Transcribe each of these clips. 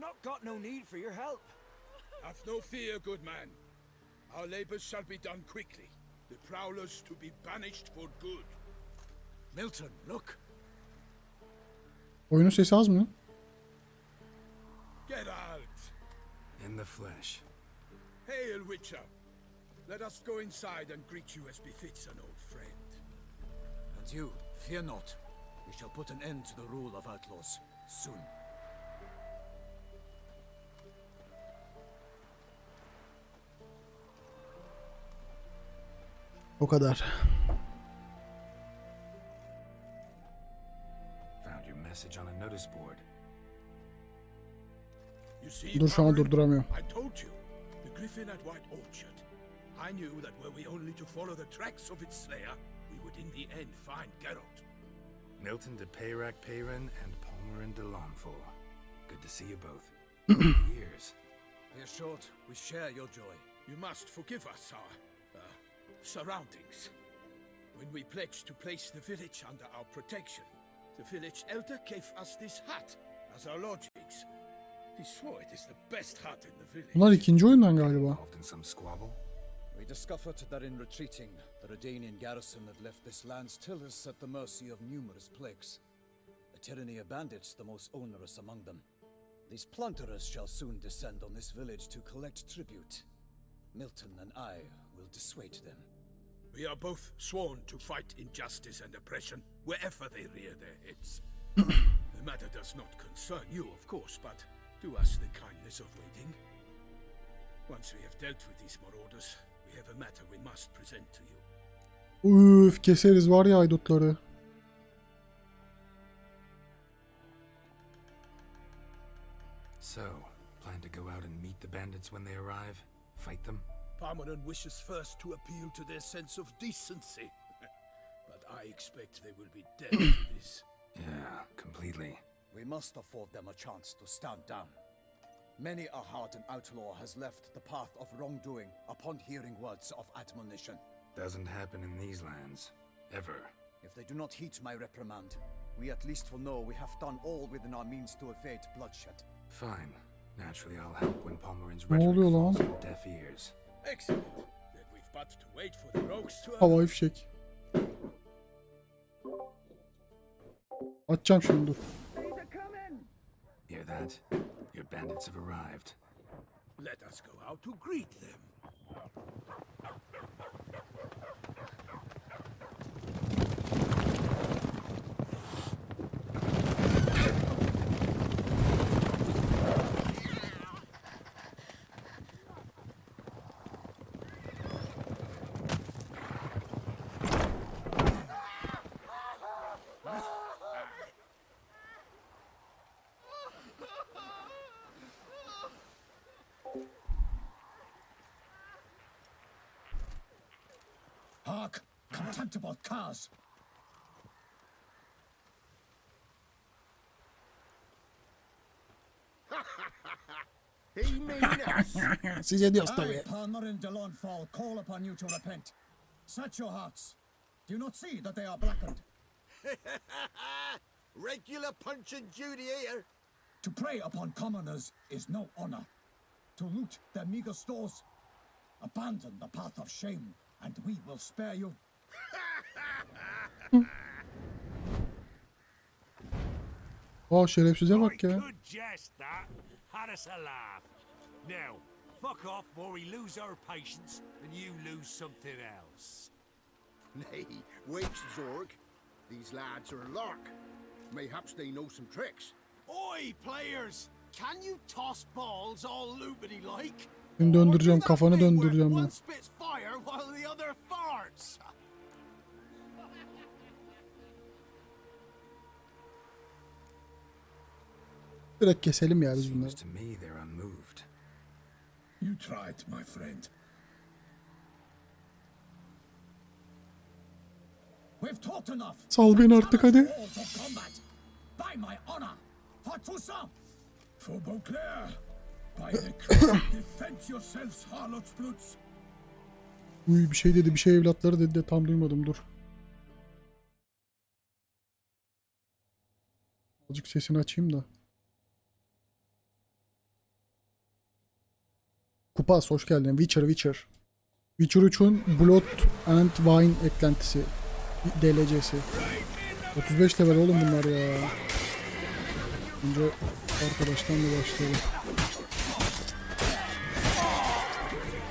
not got no need for your help. Have no fear, good man. Our labors shall be done quickly. The prowlers to be banished for good. Milton, look. Oyunun sesi az mı? Get out. In the flesh. Hail, Witcher. Let us go inside and greet you as befits an old friend. And you, fear not. We shall put an end to the rule of outlaws soon. O kadar. Found your message on a notice board. You see, Dur şu an durduramıyorum. I told you, the griffin at White Orchard. I knew that were we only to follow the tracks of its slayer, we would in the end find Geralt. Milton de Peyran and Palmer de Lawnfall. Good to see you both. Years. Be assured, we share your joy. You must forgive us our surroundings. When we pledged to place the village under our protection, the village elder gave us this hut as our lodgings. He swore it is the best hut in the village. Bunlar ikinci oyundan galiba. Involved in some squabble? We discovered that in retreating, the Redanian garrison had left this land's tillers at the mercy of numerous plagues. The tyranny of bandits, the most onerous among them. These plunderers shall soon descend on this village to collect tribute. Milton and I will dissuade them. We are both sworn to fight injustice and oppression wherever they rear their heads. The matter does not concern you, of course, but do us the kindness of waiting. Once we have dealt with these marauders, we have a matter we must present to you. Üf, keseriz var ya haydutları. So, plan to go out and meet the bandits when they arrive? Fight them? Parmeran wishes first to appeal to their sense of decency. But I expect they will be dead to this. Yeah, completely. We must afford them a chance to stand down. Many a hardened outlaw has left the path of wrongdoing upon hearing words of admonition. Doesn't happen in these lands. Ever. If they do not heed my reprimand, we at least will know we have done all within our means to evade bloodshed. Fine. Naturally, I'll help when Palmerin's rhetoric falls on deaf ears. Excellent. Then we've but to wait for the rogues to Havai fişek. Atacağım şimdi dur. Hear that? Your bandits have arrived. Let us go out to greet them. Hark! Contemptible cars! He mean us. Size diyoruz tabii. I, Palmerin de Lawnfall, call upon you to repent. Set your hearts. Do you not see that they are blackened? Regular punch and duty here. To prey upon commoners is no honor. To loot their meager stores, abandon the path of shame, and we will spare you. Aa şerefsize bak ya. Good jest that. Had us a laugh. Now, fuck off or we lose our patience and you lose something else. Nay, wait, Zorg. These lads are a lark. Mayhaps they know some tricks. Oi, players! Can you toss balls all loopity like? Seni döndüreceğim, kafanı döndüreceğim ben. One spits fire while the other farts. Direkt keselim ya biz bunları. Seems to me they're unmoved. You tried, my friend. We've talked enough. Sal beni artık hadi. All to combat. By my honor. For Toussaint. For Beauclair. By the crown, defend yourselves, harlots bloods. Uy bir şey dedi, bir şey evlatları dedi de tam duymadım, dur. Azıcık sesini açayım da. Papaz hoş geldin. Witcher. Witcher 3'ün Blood and Wine eklentisi. DLC'si. 35 level oğlum bunlar ya. Önce arkadaştan da başlayalım.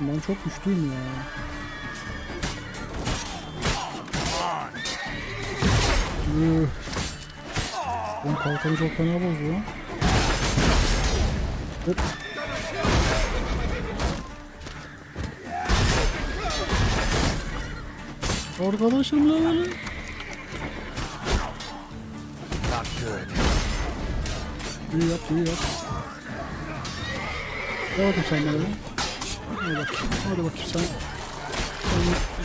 Ben çok güçlüyüm ya. Benim kalkanı çok fena bozdu lan. Hop. Arkadaşım ne böyle? İyi yap. Gel bakayım sen bana. Hadi bakayım sen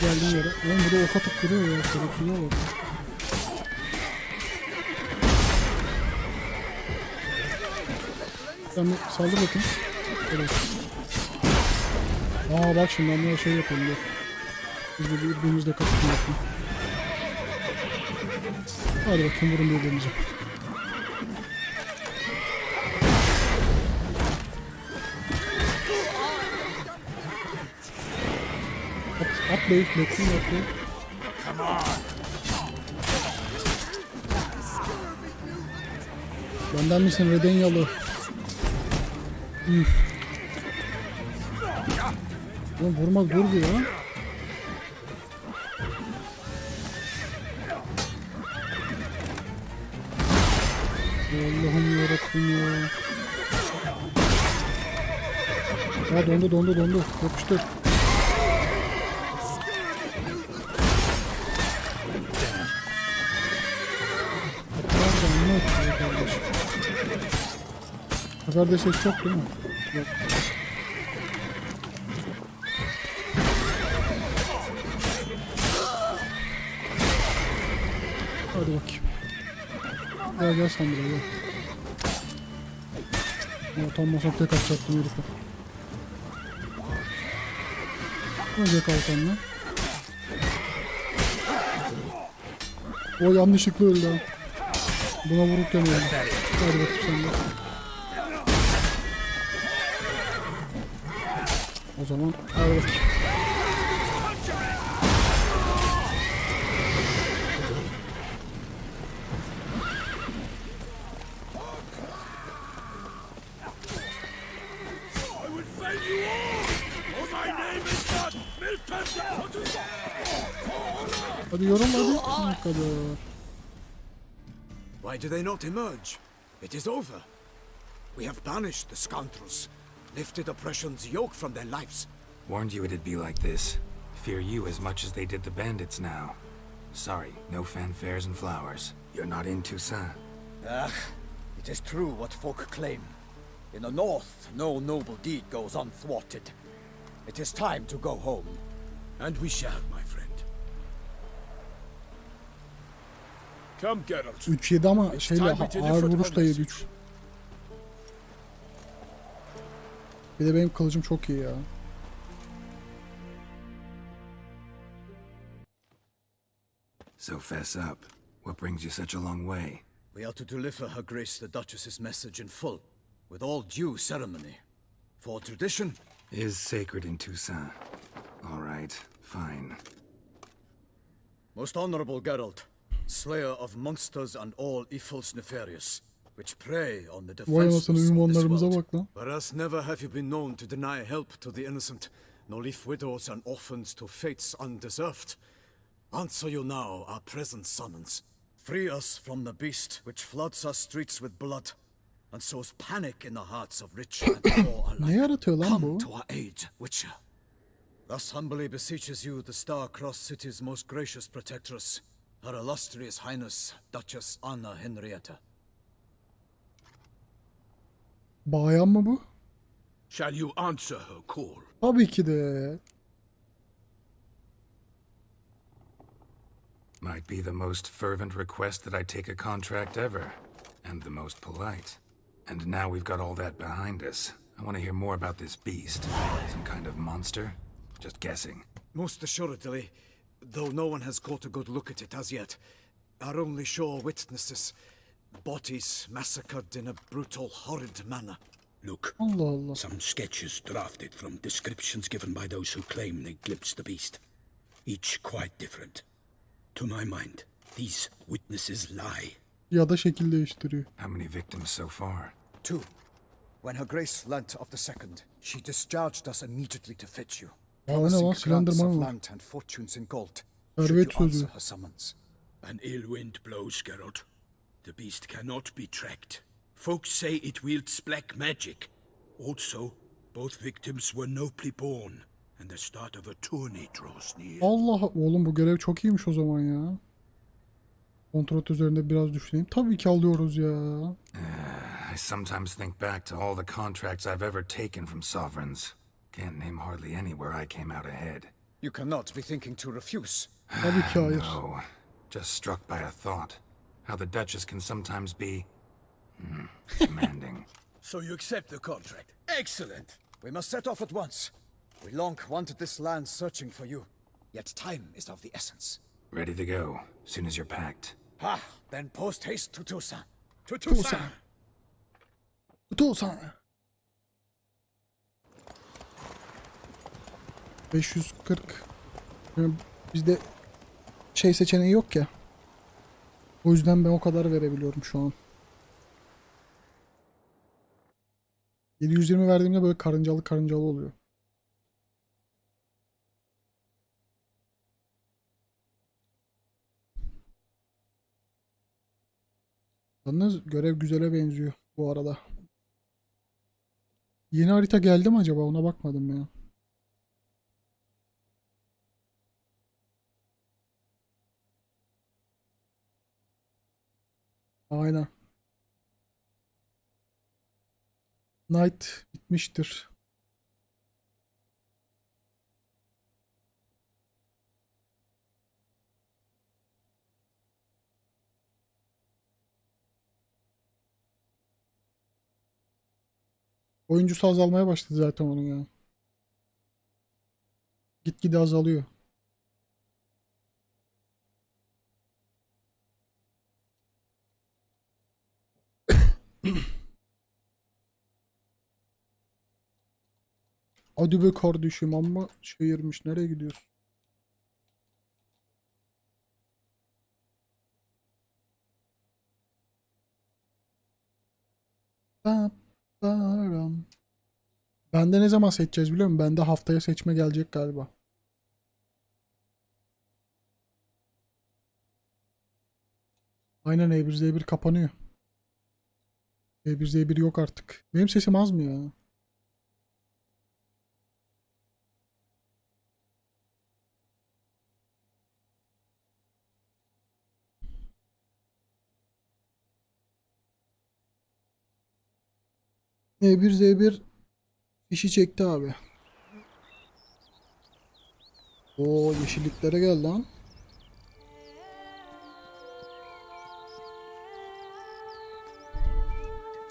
geldiğin yere. Oğlum burada ok atıp duruyor ya. Şerefsizliğe bak. Sen bir saldır bakayım. Evet. Bak şimdi ben böyle şey yapayım. Dur. Biz de birbirimizle kapışın bakayım. Hadi bakayım vurun birbirimize. At bey, bekleyin atlayın. Benden misin Redenyalı? Oğlum vurma dur bir ya. Allah'ım yarabbim ya. Ya dondu. Yapıştır. Kardeş ses çok değil mi? Yok. Hadi bakayım. Gel sen buraya gel. Ya tam masam tek atacaktım herife. Önce kalkanla. O yanlışlıkla öldü ha. Buna vururken öldü. Hadi bakayım sen de. O zaman hadi bakayım. Hadi yorum hadi. Ne kadar. Why do they not emerge? It is over. We have banished the scoundrels, lifted oppression's yoke from their lives. Warned you it'd be like this. Fear you as much as they did the bandits now. Sorry, no fanfares and flowers. You're not in Toussaint. It is true what folk claim. In the north, no noble deed goes unthwarted. It is time to go home. And we shall, my friend. Come, Geralt. 3-7 ama şeyle ağır vuruşla 7-3. Bir de benim kılıcım çok iyi ya. So fess up. What brings you such a long way? We are to deliver Her Grace the Duchess's message in full, with all due ceremony. For tradition Is sacred in Toussaint. All right, fine. Most honorable Geralt, slayer of monsters and all evils nefarious, which prey on the Vay anasını defenseless of this ünvanlarımıza world. bak lan. Whereas never have you been known to deny help to the innocent, nor leave widows and orphans to fates undeserved. Answer you now our present summons. Free us from the beast which floods our streets with blood, and sows panic in the hearts of rich and poor alike. Ne yaratıyor lan Come bu? to our aid, Witcher. Thus humbly beseeches you the Star-Crossed City's most gracious protectress, Her illustrious Highness, Duchess Anna Henrietta. Bayan mı bu? Shall you answer her call? Tabii ki de. Might be the most fervent request that I take a contract ever, and the most polite. And now we've got all that behind us. I want to hear more about this beast. Some kind of monster? Just guessing. Most assuredly, though no one has caught a good look at it as yet. Our only sure witnesses. Bodies massacred in a brutal, horrid manner. Look, Allah Allah. some sketches drafted from descriptions given by those who claim they glimpsed the beast. Each quite different. To my mind, these witnesses lie. Ya da şekil değiştiriyor. How many victims so far? 2. When her grace learnt of the second, she discharged us immediately to fetch you. Ya o ne lan? Promising grants Silendirman of mı? land and fortunes in gold. Servet Should you sözü. answer her summons. An ill wind blows, Geralt. The beast cannot be tracked. Folks say it wields black magic. Also, both victims were nobly born, and the start of a tourney draws near. Allah, oğlum bu görev çok iyiymiş o zaman ya. Kontrat üzerinde biraz düşüneyim. Tabii ki alıyoruz ya. I sometimes think back to all the contracts I've ever taken from sovereigns. Can't name hardly any where I came out ahead. You cannot be thinking to refuse. Tabii ki hayır. No, just struck by a thought. How the Duchess can sometimes be demanding. So you accept the contract? Excellent! We must set off at once. We long wanted this land searching for you. Yet time is of the essence. Ready to go, soon as you're packed. Ha! Then post haste to Toussaint. To Toussaint. Toussaint. 540. Yani bizde şey seçeneği yok ya. O yüzden ben o kadar verebiliyorum şu an. 720 verdiğimde böyle karıncalı oluyor. Yalnız görev güzele benziyor bu arada. Yeni harita geldi mi acaba? Ona bakmadım ya. Aynen. Night bitmiştir. Oyuncusu azalmaya başladı zaten onun ya. Gitgide azalıyor. Hadi be kardeşim, ama şehirmiş. Nereye gidiyorsun? Bende ne zaman seçeceğiz biliyor musun? Bende haftaya seçme gelecek galiba. Aynen, E1Z1 kapanıyor. E1Z1 yok artık. Benim sesim az mı ya? E1Z1 işi çekti abi. Oo, yeşilliklere gel lan.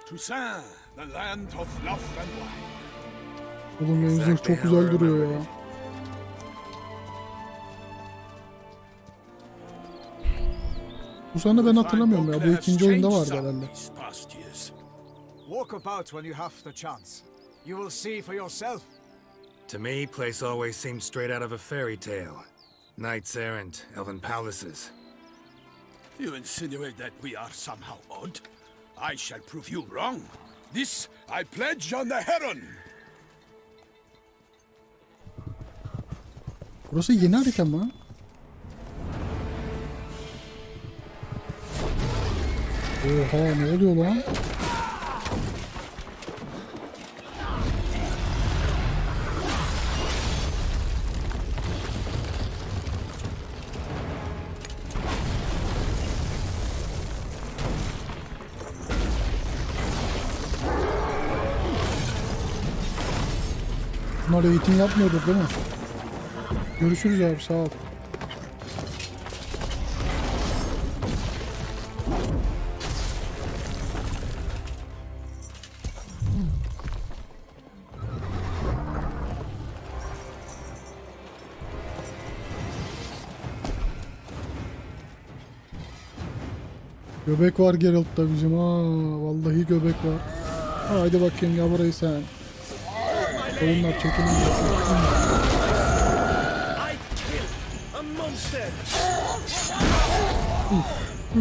Toussaint, the land of love and wine. Oğlum benim zırh çok güzel duruyor ya. Bu sahne ben hatırlamıyorum ya. Bu ikinci oyunda vardı herhalde. Walk about when you have the chance. You will see for yourself. To me, place always seemed straight out of a fairy tale. Knights errant, elven palaces. You insinuate that we are somehow odd? I shall prove you wrong. This I pledge on the Heron. Burası yeni harita mı? Oha, ne oluyor lan? Bunlar eğitim yapmıyordur değil mi? Görüşürüz abi, sağ ol. Göbek var Geralt'ta bizim, ha vallahi göbek var. Haydi bakayım ya burayı sen. Oyunlar çekilin.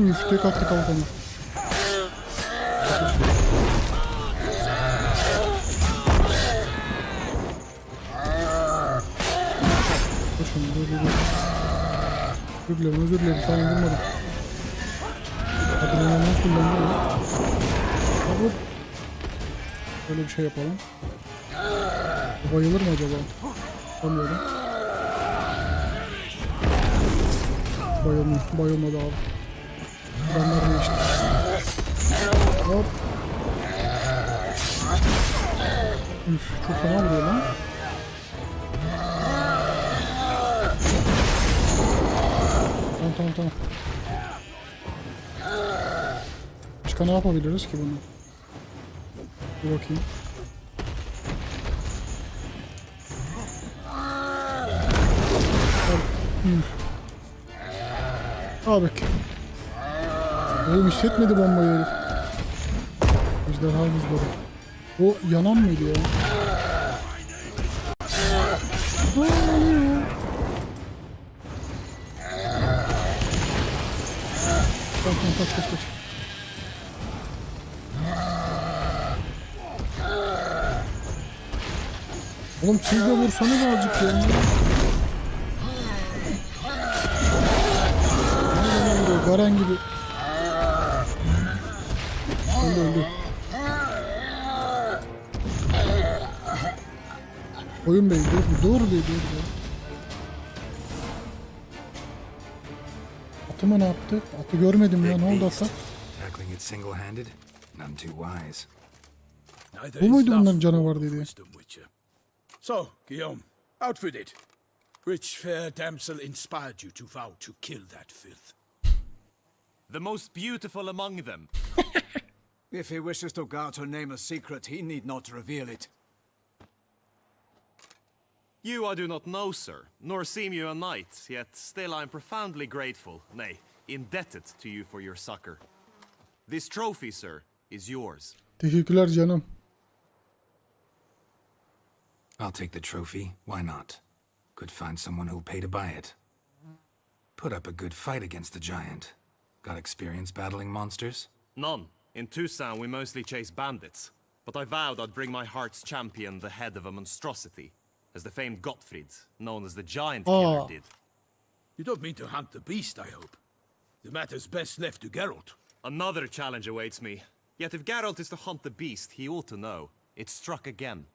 Üf, tek attı kalkanı. Koşun, dur. Özür dilerim, tamam vurmadım. Adrenalini kullandım ya. Vur. Böyle bir şey yapalım. Bu bayılır mı acaba? Sanmıyorum. Bayılmadı abi. Adamlar değişti. Hop. Üf, çok fena vuruyor lan. Tamam. Başka ne yapabiliriz ki bunu? Bir bakayım. Abi. Oğlum hissetmedi bombayı herif. Ejderha buzları. O yanan mıydı ya? Tamam kaç. Oğlum siz de vursanız azıcık ya. Nereden vuruyor? Garen gibi. Öldü. Oyun bey dur. Atımı ne yaptı? Atı görmedim ya, ne oldu ata? Tackling it single-handed, none too wise. Bu muydu onların canavar dediği? So, Guillaume, out with it. Which fair damsel inspired you to vow to kill that filth? The most beautiful among them. If he wishes to guard her name a secret, he need not reveal it. You I do not know, sir, nor seem you a knight, yet still I am profoundly grateful, nay, indebted to you for your succor. This trophy, sir, is yours. Teşekkürler canım. I'll take the trophy, why not? Could find someone who'll pay to buy it. Put up a good fight against the giant. Got experience battling monsters? None. In Tucson we mostly chase bandits, but I vowed I'd bring my heart's champion the head of a monstrosity, as the famed Gottfried, known as the Giant Killer, did. You don't mean to hunt the beast, I hope. The matter's best left to Geralt. Another challenge awaits me. Yet if Geralt is to hunt the beast, he ought to know. It struck again.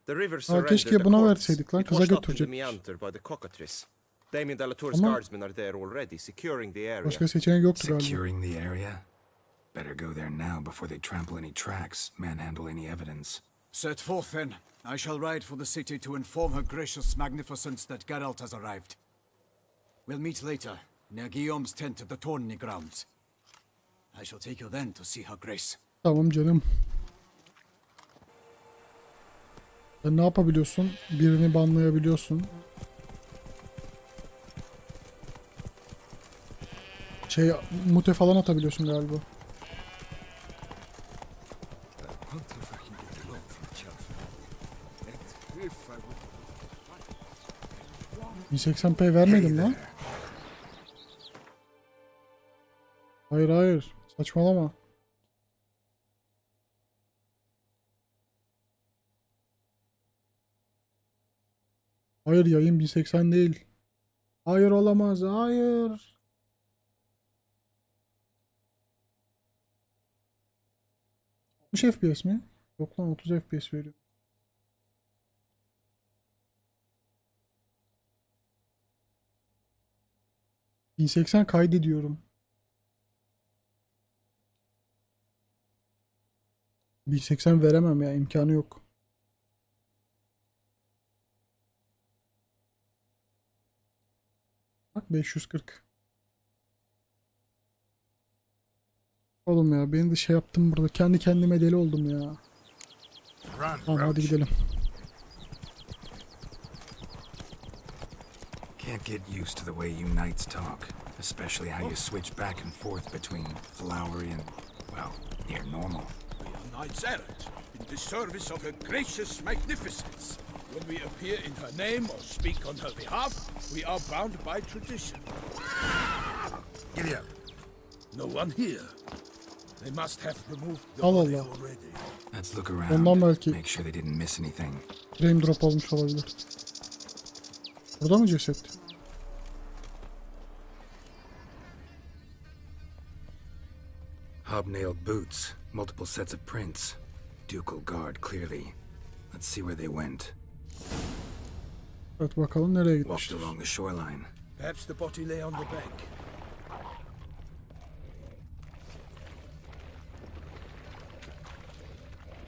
The river keşke surrendered buna the verseydik lan, It kıza washed up in the götürecek. meander by the cockatrice. Damien Delatour's Ama- guardsmen are there already, securing the area. Başka seçenek yoktu galiba. Securing the area? Better go there now before they trample any tracks, manhandle any evidence. Set forth then. I shall ride for the city to inform her gracious magnificence that Geralt has arrived. We'll meet later, near Guillaume's tent at the Tourney grounds. I shall take you then to see her grace. Tamam canım. Sen ne yapabiliyorsun? Birini banlayabiliyorsun. Mute falan atabiliyorsun galiba. ...1080p vermedim lan. Hayır. Saçmalama. Hayır, yayın 1080 değil. Hayır, olamaz. Hayır. FPS mi? Yok lan, 30 FPS veriyor. ...1080 kaydediyorum. 1080 veremem ya, imkanı yok. Bak 540. Oğlum ya, beni de şey yaptım burada. Kendi kendime deli oldum ya. Tamam, hadi gidelim. Can't get used to the way you knights talk, especially how you switch back and forth between flowery and, well, near normal. knights errant in the service of her gracious magnificence. When we appear in her name or speak on her behalf, we are bound by tradition. Giddy up. No one here. They must have removed the Allah body Allah. already. Let's look around. Ondan belki Make sure they didn't miss anything. frame drop olmuş olabilir. Burada mı ceset? Hobnailed boots, multiple sets of prints. Ducal guard, clearly. Let's see where they went. Evet, bakalım nereye Walked gitmişler. along the shoreline. Perhaps the body lay on the bank.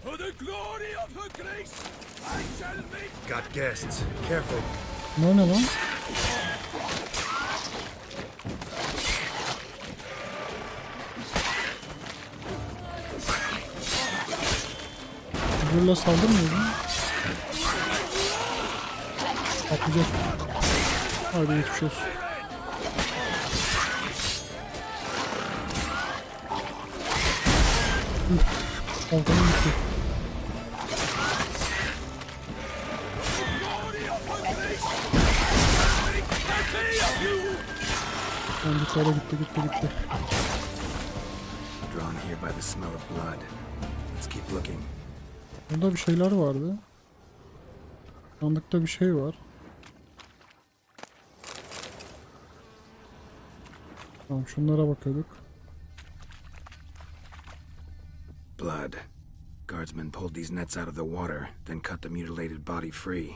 For the glory of her grace, I shall make... Got guests. Careful. Ne lan? Burla saldırmıyor mu? Atlayacak. Hadi geçmiş olsun. Kalkanı gitti. Tamam, dışarı gitti. Drawn here by the smell of blood. Let's keep looking. Burada bir şeyler vardı. Sandıkta bir şey var. Tamam, şunlara bakıyorduk. Blood. Guardsmen pulled these nets out of the water, then cut the mutilated body free.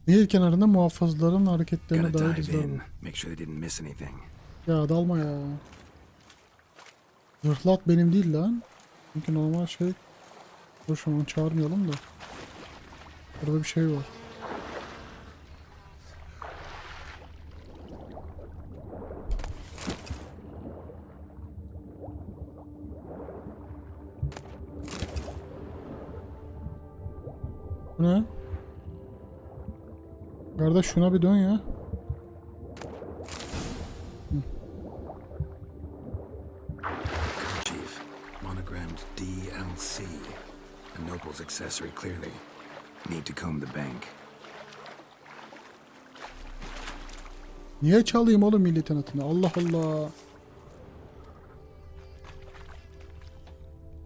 Nehir kenarında muhafızların Gotta hareketlerine dair dive izler in, var. make sure they didn't miss anything. Ya dalma ya. Zırhlı at benim değil lan. Çünkü normal şey. Dur, şu an çağırmayalım da. Burada bir şey var. Bu ne? Kardeş şuna bir dön ya. Chief, monogrammed DLC. A noble's accessory, clearly. Need to comb the bank. Niye çalayım oğlum milletin atını? Allah Allah.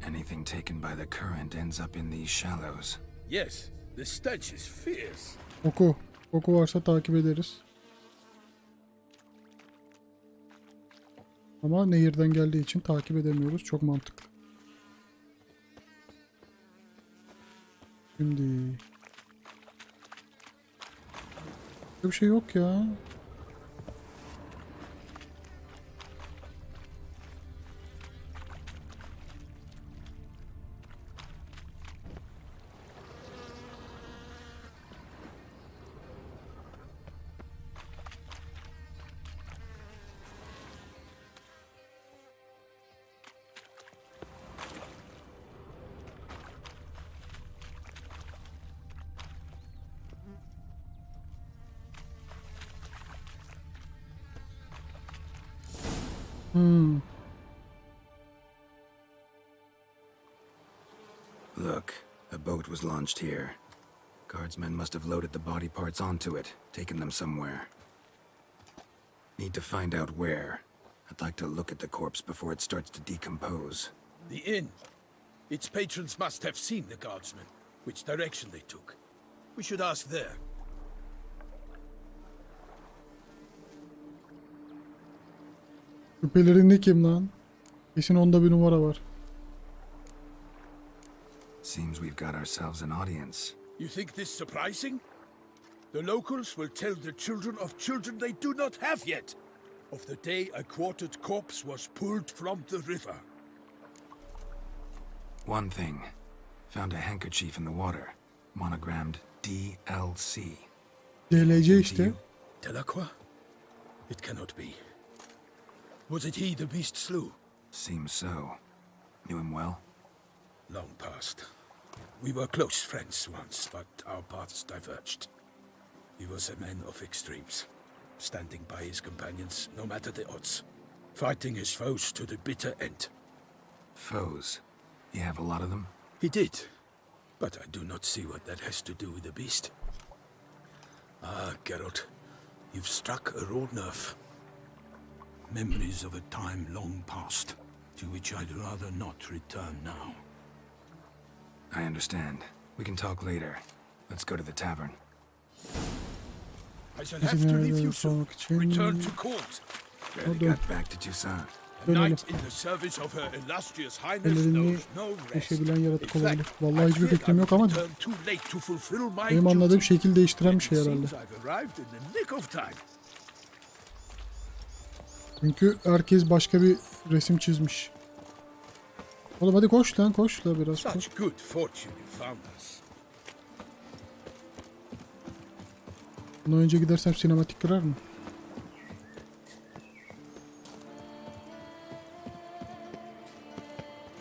Anything taken by the current ends up in these shallows. Yes, the stench is fierce. Oku. Oku varsa takip ederiz. Ama nehirden geldiği için takip edemiyoruz. Çok mantıklı. Şimdi... Bir şey yok ya. Look, a boat was launched here. Guardsmen must have loaded the body parts onto it, taken them somewhere. Need to find out where. I'd like to look at the corpse before it starts to decompose. The inn. Its patrons must have seen the guardsmen, which direction they took. We should ask there. Küpelerinde kim lan? Kesin onda bir numara var. Seems we've got ourselves an audience. You think this surprising? The locals will tell the children of children they do not have yet, of the day a quartered corpse was pulled from the river. One thing. Found a handkerchief in the water. Monogrammed DLC. DLC işte. Delacroix? It cannot be. Was it he the beast slew? Seems so. Knew him well? Long past. We were close friends once, but our paths diverged. He was a man of extremes, standing by his companions no matter the odds, fighting his foes to the bitter end. Foes. You have a lot of them? He did, but I do not see what that has to do with the beast. Ah, Geralt, you've struck a raw nerve. Memories of a time long past, to which I'd rather not return now. I understand. We can talk later. Let's go to the tavern. I shall have to leave you soon. Return to court. Barely got back to Tucson. A knight in the service of her illustrious highness Ellerini knows no rest. deşebilen yaratık In fact, olabilir. Vallahi hiçbir I fear fikrim I yok will ama return too late to fulfill my benim anladığım duty. şekil değiştiren bir şey It herhalde. seems I've arrived in the nick of time. Çünkü herkes başka bir resim çizmiş. Oğlum hadi koş lan, koş la biraz. Koş. Such good fortune you found us. Bundan önce gidersem sinematik kırar mı?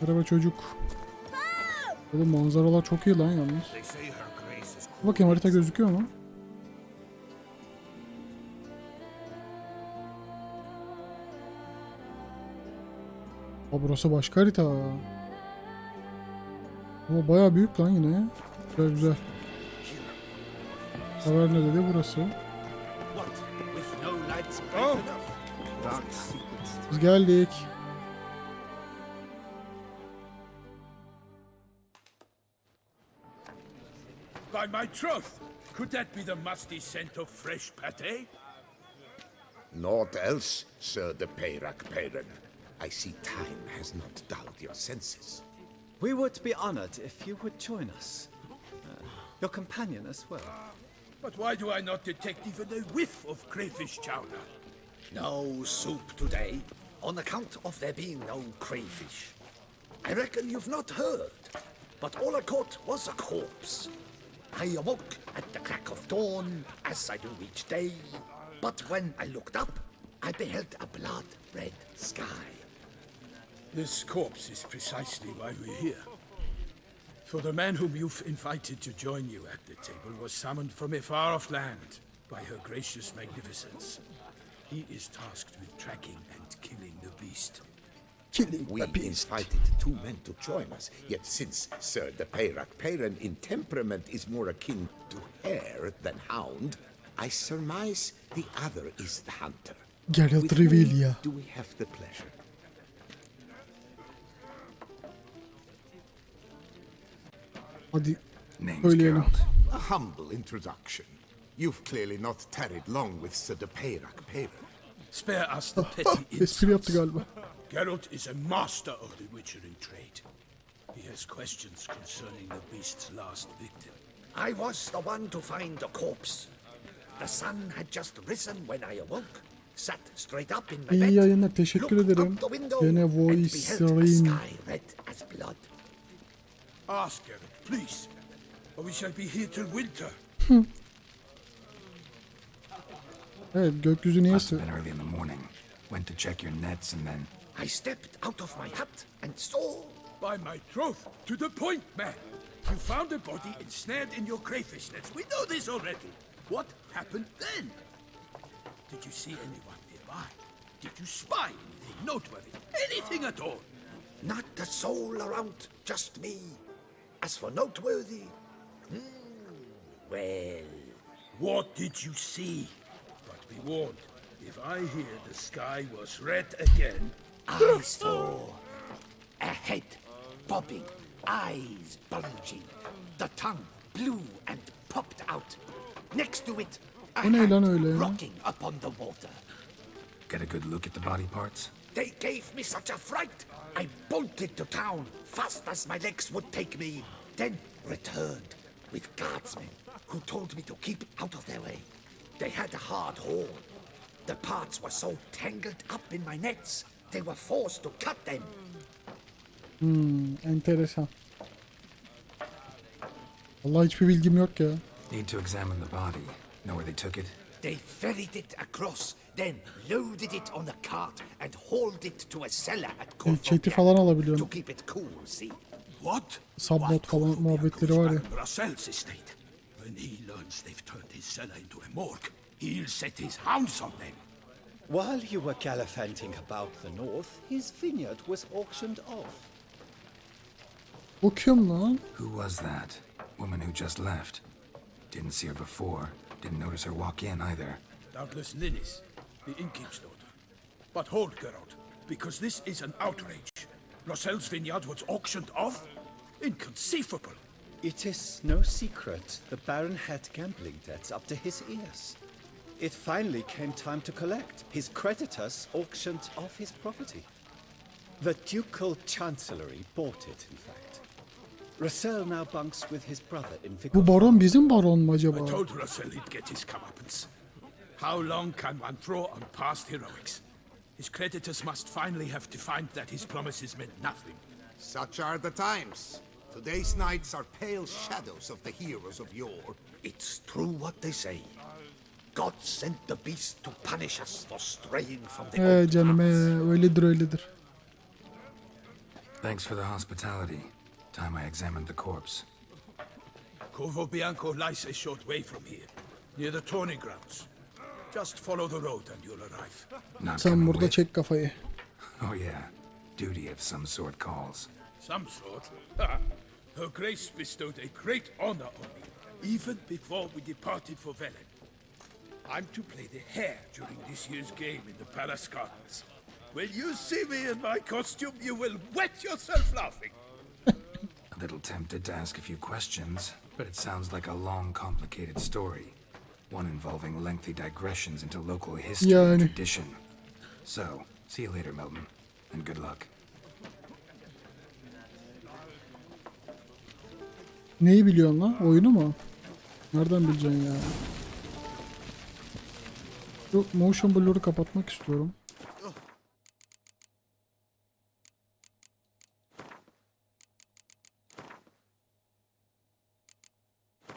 Merhaba çocuk. Oğlum manzaralar çok iyi lan yalnız. Bakayım harita gözüküyor mu? Aa, burası başka harita. Ama bayağı büyük lan yine. Güzel güzel. Haber ne dedi burası? Biz geldik. By my troth, could that be the musty scent of fresh pâté? Naught else, Sir de Peyrac Peyran. I see time has not dulled your senses. We would be honored if you would join us. Your companion as well. But why do I not detect even a whiff of crayfish chowder? No soup today, on account of there being no crayfish. I reckon you've not heard, but all I caught was a corpse. I awoke at the crack of dawn, as I do each day, but when I looked up, I beheld a blood-red sky. This corpse is precisely why we're here. For the man whom you've invited to join you at the table was summoned from a far-off land by her gracious magnificence. He is tasked with tracking and killing the beast. We invited two men to join us, yet since Sir de Peyrac Peyran in temperament is more akin to hare than hound, I surmise the other is the hunter. Geralt With reveal whom ya. do we have the pleasure? Hadi Name's söyleyelim. Geralt. A humble introduction. You've clearly not tarried long with Sir de Peyrac Peyran. Spare us the petty Espri yaptı insults. galiba. Geralt is a master of the witchering trade. He has questions concerning the beast's last victim. I was the one to find the corpse. The sun had just risen when I awoke, sat straight up in my İyi bed, yayınlar. Teşekkür looked ederim. out the window, Yine and voice beheld a stream. sky red as blood. Ask Geralt, please, or we shall be here till winter. Evet, gökyüzü niye Must have sığ? been early in the morning. Went to check your nets and then... I stepped out of my hut and saw. By my troth, to the point, man. You found a body ensnared in your crayfish nets. We know this already. What happened then? Did you see anyone nearby? Did you spy anything noteworthy? Anything at all? Not a soul around, just me. As for noteworthy, well, What did you see? But be warned, if I hear the sky was red again, I saw a head bobbing, eyes bulging, the tongue blue and popped out. Next to it, a O ne lan hand öyle ya? rocking upon the water. Get a good look at the body parts? They gave me such a fright. I bolted to town fast as my legs would take me, then returned with guardsmen who told me to keep out of their way. They had a hard haul. The parts were so tangled up in my nets, they were forced to cut them. Enteresan. Vallahi hiçbir bilgim yok ya. Need to examine the body. Know where they took it? They ferried it across, then loaded it on a cart and hauled it to a cellar at Chat'i falan to alabiliyorum. keep it cool, see? what? Submod falan muhabbetleri var ya. Russell's estate. When he learns they've turned his cellar into a morgue, he'll set his hounds on them. While you were gallivanting about the north, his vineyard was auctioned off. O kim lan? Who was that? Woman who just left. Didn't see her before. Didn't notice her walk in either. Doubtless Ninnis, the innkeep's daughter. But hold, Geralt, because this is an outrage. Rossel's vineyard was auctioned off? Inconceivable. It is no secret the Baron had gambling debts up to his ears. It finally came time to collect. His creditors auctioned off his property. The ducal chancellery bought it, in fact. Rossel now bunks with his brother in Bu Vicar. baron bizim baron mu I acaba? told Rossel he'd get his comeuppance. How long can one throw on past heroics? His creditors must finally have defined that his promises meant nothing. Such are the times. Today's knights are pale shadows of the heroes of yore. It's true what they say. God sent the beast to punish us for straying from the old Canım paths. öyledir öyledir. Thanks for the hospitality. Time I examined the corpse. Corvo Bianco lies a short way from here, near the tourney grounds. Just follow the road and you'll arrive. Not Sen coming burada with? çek kafayı. Oh yeah. Duty of some sort calls. Some sort. Ha! Her Grace bestowed a great honor on me, even before we departed for Velen. I'm to play the hare during this year's game in the Palace Gardens. When you see me in my costume, you will wet yourself laughing. A little tempted to ask a few questions, but it sounds like a long, complicated story. One involving lengthy digressions into local history and Yani. tradition. So, see you later, Milton, and good luck. Neyi biliyorsun lan? Oyunu mu? Nereden bileceksin ya? Şu motion blur'u kapatmak istiyorum.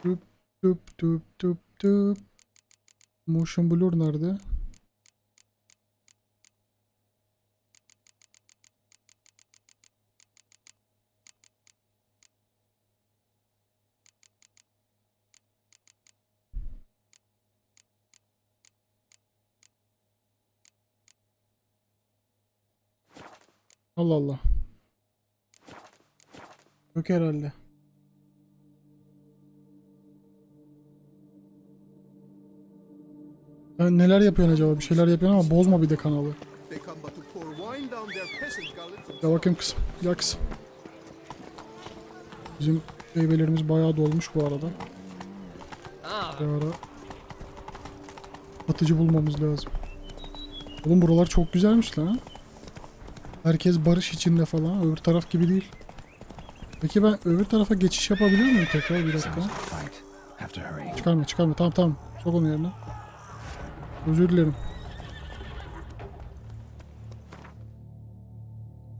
Tüp tüp tüp tüp tüp. Motion blur nerede? Allah Allah. Yok herhalde. Sen neler yapıyorsun acaba? Bir şeyler yapıyorsun ama bozma bir de kanalı. Ya bakayım kızım. Gel kızım. Bizim meyvelerimiz bayağı dolmuş bu arada. Bir ara atıcı bulmamız lazım. Oğlum buralar çok güzelmiş lan. Herkes barış içinde falan. Öbür taraf gibi değil. Peki ben öbür tarafa geçiş yapabiliyor muyum tekrar? Bir dakika. Sounds like a fight. Have to hurry. Çıkarma çıkarma. Tamam tamam. Sok onu yerine. Özür dilerim.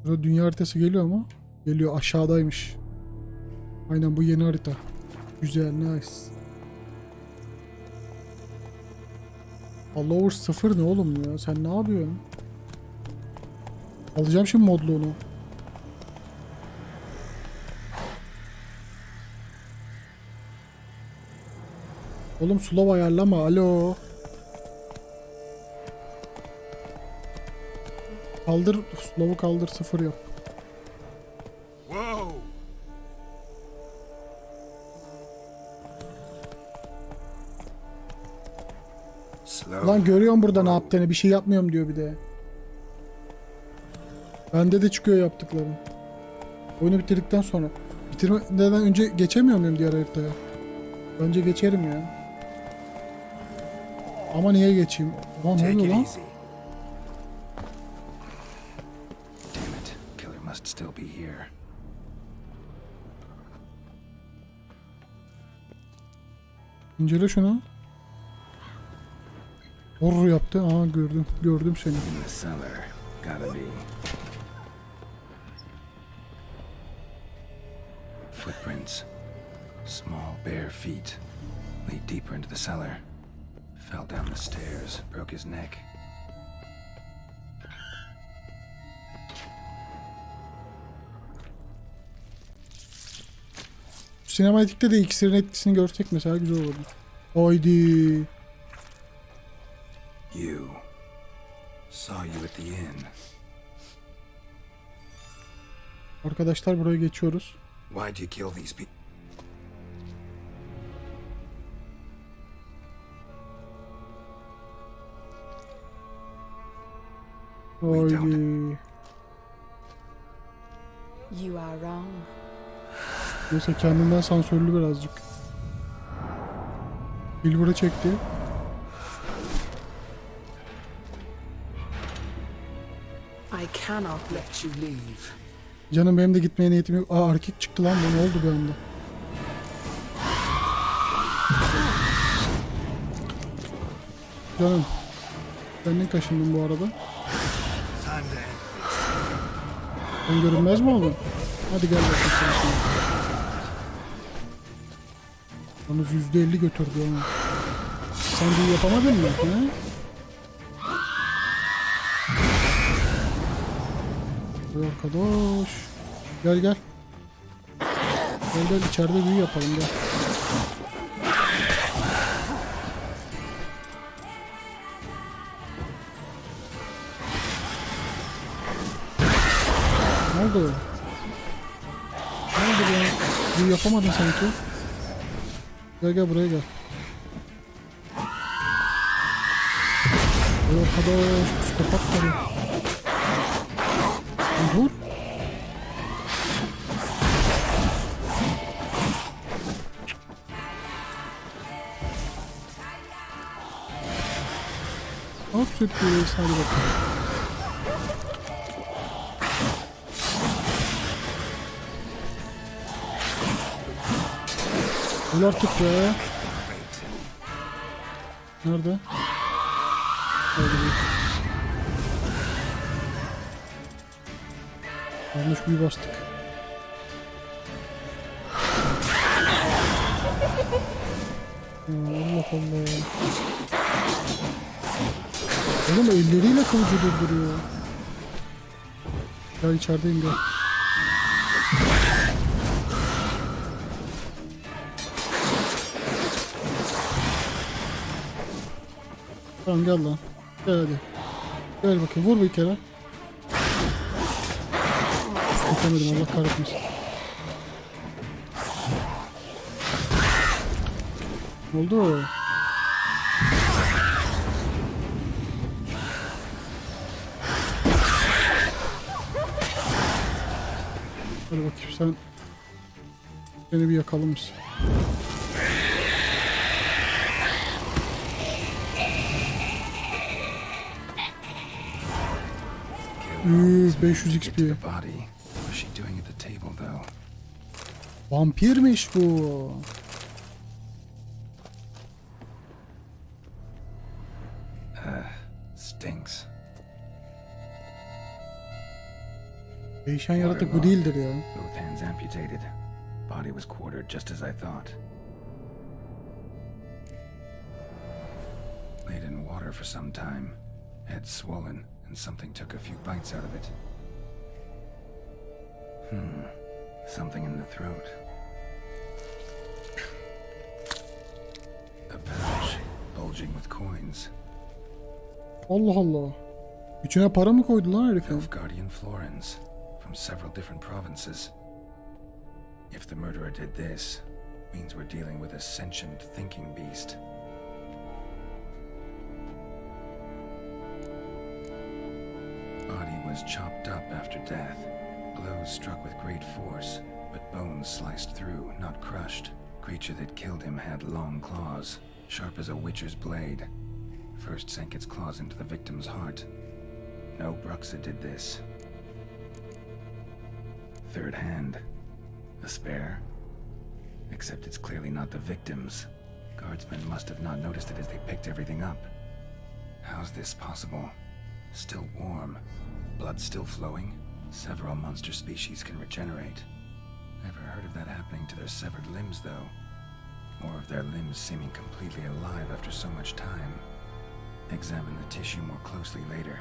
Burada dünya haritası geliyor mu? Geliyor. Aşağıdaymış. Aynen bu yeni harita. Güzel. Nice. Follower 0 ne oğlum ya? Sen ne yapıyorsun? Alacağım şimdi modluğunu. Oğlum slow ayarlama. Alo. Kaldır. Slow'u kaldır. 0 yap. Whoa! Slow. Lan görüyorum burada ne yaptığını. Bir şey yapmıyorum diyor bir de. Bende de çıkıyor yaptıklarım. Oyunu bitirdikten sonra. Bitirmeden önce geçemiyor muyum diğer haritaya? Bence geçerim ya. Ama niye geçeyim? Lan ne Take oluyor it lan? easy. Damn it. Killer must still be here. İncele şunu. Horror yaptı. Aa gördüm. Gördüm seni. In the cellar. Gotta be. Footprints. Small bare feet. Lead deeper into the cellar. Fell down the stairs. Broke his neck. Sinematikte de iksirin etkisini görsek mesela güzel olurdu. Haydi. You. Saw you at the inn. Arkadaşlar buraya geçiyoruz. Why'd you kill these people? Haydi. You are wrong. Neyse kendinden sansörlü birazcık. Silver'ı çekti. I cannot let you leave. Canım benim de gitmeye niyetim yok. Aa erkek çıktı lan bu, ne oldu bir anda? Canım. Kendin kaşındın bu arada. Ben görünmez mi oldun? Hadi gel bakalım sen şimdi. Yalnız %50 götürdü onu. Sen de yapamadın mı? He? Arkadaş. Gel gel. Gel gel içeride büyü yapalım gel. Ne oldu? Ne oldu ya? Büyü yapamadın sanki. Gel gel buraya gel. Arkadaş psikopat karı. Dur. Hop sürpriz, hadi bakalım. Öl artık ya. Nerede? Yanlış büyü bastık. Allah Allah. Oğlum elleriyle kılıcı durduruyor. Gel içerideyim gel. Tamam gel lan. Gel hadi. Gel bakayım vur bir kere. Tutemedim Allah kahretmesin. Oldu. Hadi bakayım sen beni bir yakalım mısın? Üf 500 XP. Vampirmiş bu. Stinks. Değişen yaratık bu değildir ya. Both hands amputated. Body was quartered just as I thought. Laid in water for some time. Head swollen, and something took a few bites out of it. Something in the throat. A pouch, bulging with coins. Allah Allah. İçine para mı koydu lan herif? Elf Guardian florins from several different provinces. If the murderer did this, means we're dealing with a sentient thinking beast. Body was chopped up after death. Blows struck with great force, but bones sliced through, not crushed. Creature that killed him had long claws, sharp as a witcher's blade. First sank its claws into the victim's heart. No Bruxa did this. Third hand. A spare? Except it's clearly not the victim's. Guardsmen must have not noticed it as they picked everything up. How's this possible? Still warm. Blood still flowing. Several monster species can regenerate. Never heard of that happening to their severed limbs, though. Or of their limbs seeming completely alive after so much time. Examine the tissue more closely later.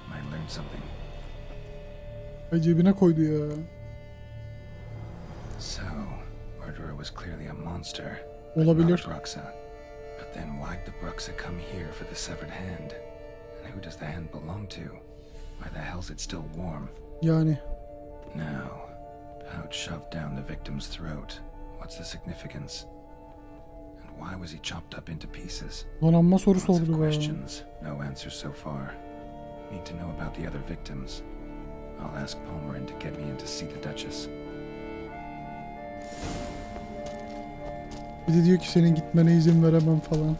Might learn something. Ay cebine koydu ya. So, murderer was clearly a monster. Olabilir. Not Bruxa. But then why'd the Bruxa come here for the severed hand? And who does the hand belong to? Why the hell's it still warm? Yani. Now, pouch shoved down the victim's throat. What's the significance? And why was he chopped up into pieces? Donanma soru Lots of sordu be. questions, no answers so far. Need to know about the other victims. I'll ask Palmerin to get me in to see the Duchess. Bir de diyor ki senin gitmene izin veremem falan.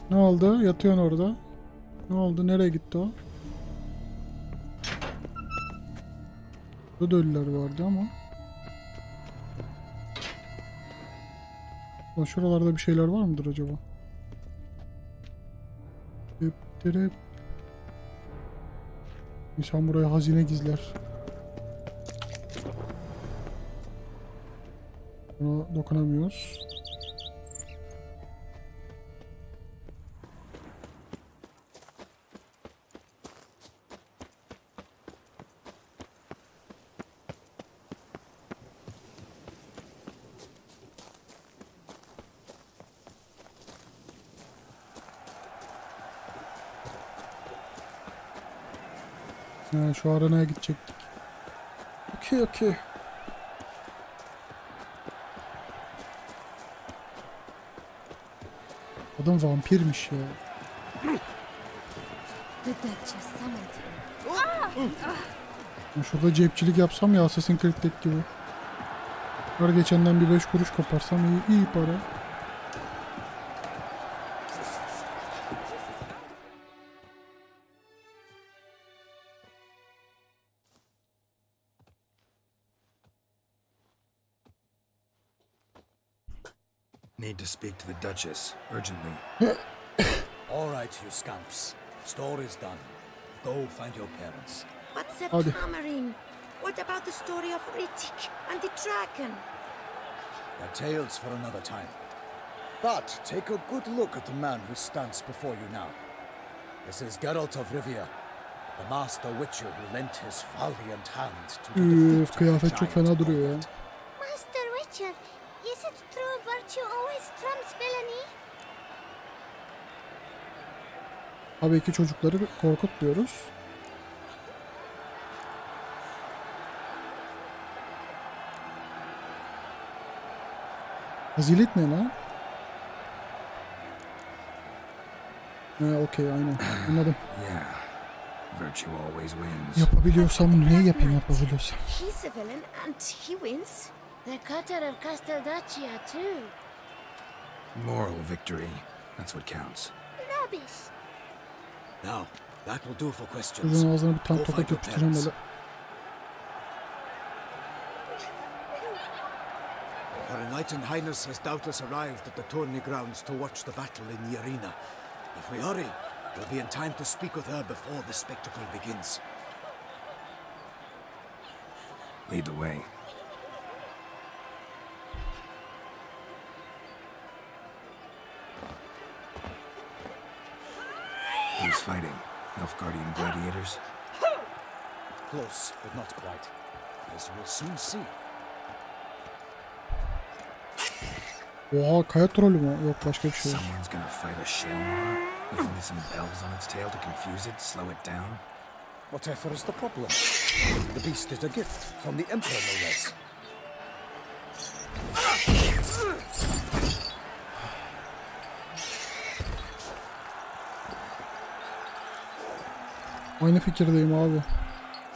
Ne oldu? Yatıyorsun orada. Ne oldu? Nereye gitti o? Burada da ölüler vardı ama. Lan şuralarda bir şeyler var mıdır acaba? Hep. İnsan buraya hazine gizler. Buna dokunamıyoruz. Şu arenaya gidecektik. Okey. Adam vampirmiş ya. Şurada cepçilik yapsam ya, Assassin's Creed'deki gibi. Her geçenden bir 5 kuruş koparsam iyi para. Need to speak to the Duchess, urgently. All right, you scamps. Story's done. Go find your parents. But the Hadi. Palmerin, what about the story of Rittik and the dragon? They're tales for another time. But take a good look at the man who stands before you now. This is Geralt of Rivia, the master witcher who lent his valiant hand to the defeat of the Kıyafet çok fena giant duruyor ya. Master Witcher, is it true virtue always trumps villainy? Tabii ki çocukları korkutmuyoruz. Fazilet ne lan? Okey, aynen. Anladım. Yeah, virtue always wins. Yapabiliyorsam ne yapayım yapabiliyorsam. He's a villain and he wins. The cutter of Casteldaccia too. Moral victory, that's what counts. Rubbish. Now, that will do for questions. Kızın ağzına bir Go tane find tokat your yapıştıracağım parents. böyle. Her Enlightened Highness has doubtless arrived at the tourney grounds to watch the battle in the arena. If we hurry, we'll be in time to speak with her before the spectacle begins. Lead the way. Who's fighting? Nilfgaardian gladiators? Close, but not quite. As you will soon see. Oha, kaya trolü mü? Yok, başka bir şey. Someone's gonna fight a Shalmar with only some bells on its tail to confuse it, slow it down. Whatever is the problem? The beast is a gift from the Emperor, no less. Aynı fikirdeyim abi.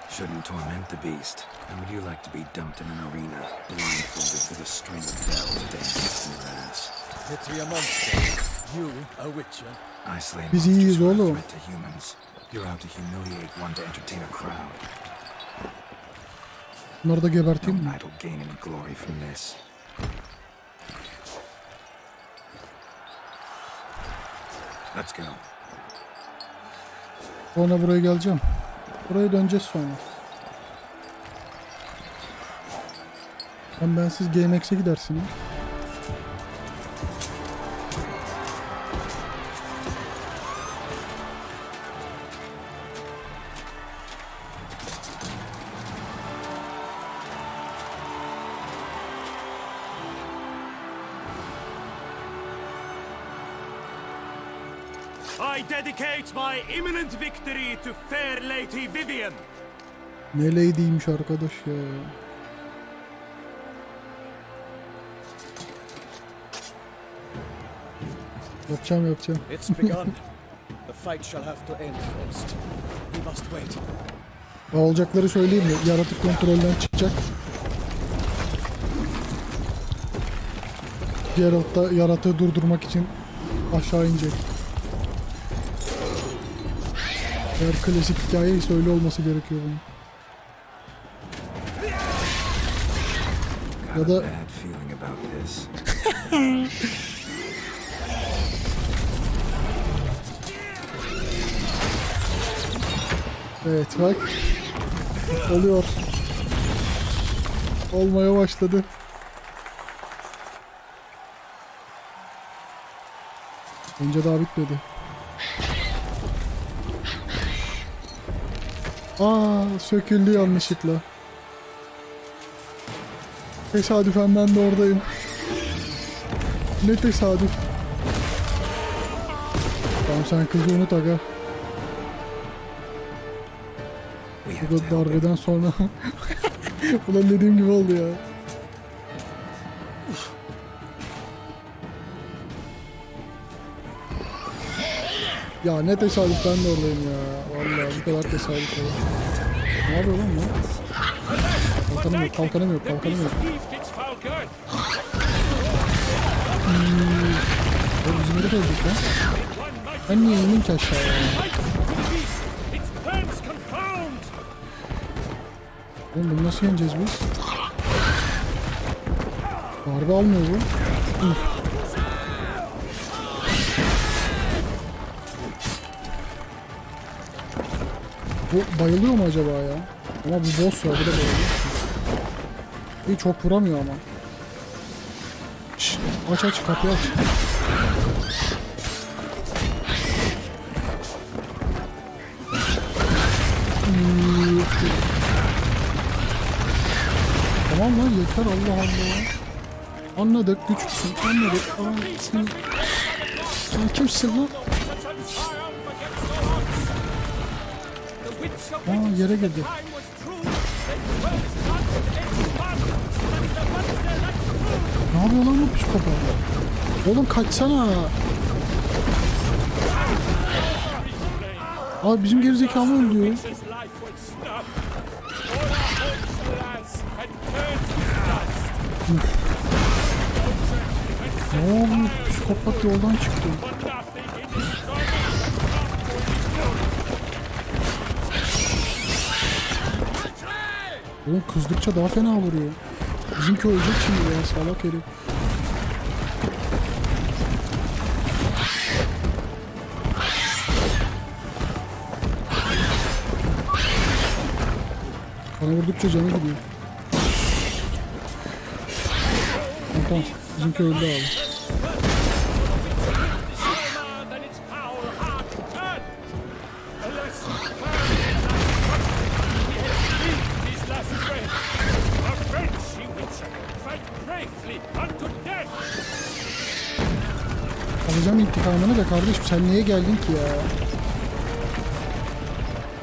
Shouldn't torment the beast. And would you like to be dumped in an arena, blindfolded with a string of bells dancing in your ass? Pity a monster. You, a witcher. I slay Biz monsters iyiyiz who are a oğlum. threat to humans. You're out to humiliate one to entertain a crowd. Bunları da No geberteyim mi? knight will gain any glory from this. Let's go. Sonra buraya geleceğim. Buraya döneceğiz sonra. Bensiz GameX'e gidersin ya. I dedicate my imminent victory to fair Lady Vivian. Ne lady'ymiş arkadaş ya. Yapacağım. It's begun. The fight shall have to end first. We must wait. Olacakları söyleyeyim mi? Yaratık kontrolden çıkacak. Geralt da yaratığı durdurmak için aşağı inecek. Eğer klasik hikaye ise öyle olması gerekiyor bunun. Ya da evet bak. Oluyor. Olmaya başladı. Önce daha bitmedi. Söküldü yanlışlıkla. Tesadüfen ben de oradayım. Ne tesadüf. Tamam sen kızı unut aga. Bu da darbeden sonra. Ulan dediğim gibi oldu ya. Ya ne tesadüf ben de oradayım ya. Vallahi bu kadar tesadüf olur. Ne yapıyor lan bu? Kalkanım yok. O bizim herif öldük lan. Ben niye indim ki aşağıya ya? Oğlum bunu nasıl yeneceğiz biz? Darbe almıyor bu. Bu bayılıyor mu acaba ya? Ama bu boss ya, bu da bayılıyor. İyi, çok vuramıyor ama. Şşş, aç kapıyı aç. Tamam lan yeter, Allah Allah. Anladık, güçlüsün, anladık. Sen kimsin lan? Yere girdi. Ne yapıyor lan bu psikopat? Oğlum kaçsana. Abi bizim gerizekalı öldü. Ne oldu? Psikopat yoldan çıktı. Oğlum kızdıkça daha fena vuruyor. Bizimki ölecek şimdi ya, salak herif. Bana vurdukça canı gidiyor. Tamam, bizimki öldü abi. Alacağım intikamını da kardeşim, sen niye geldin ki ya?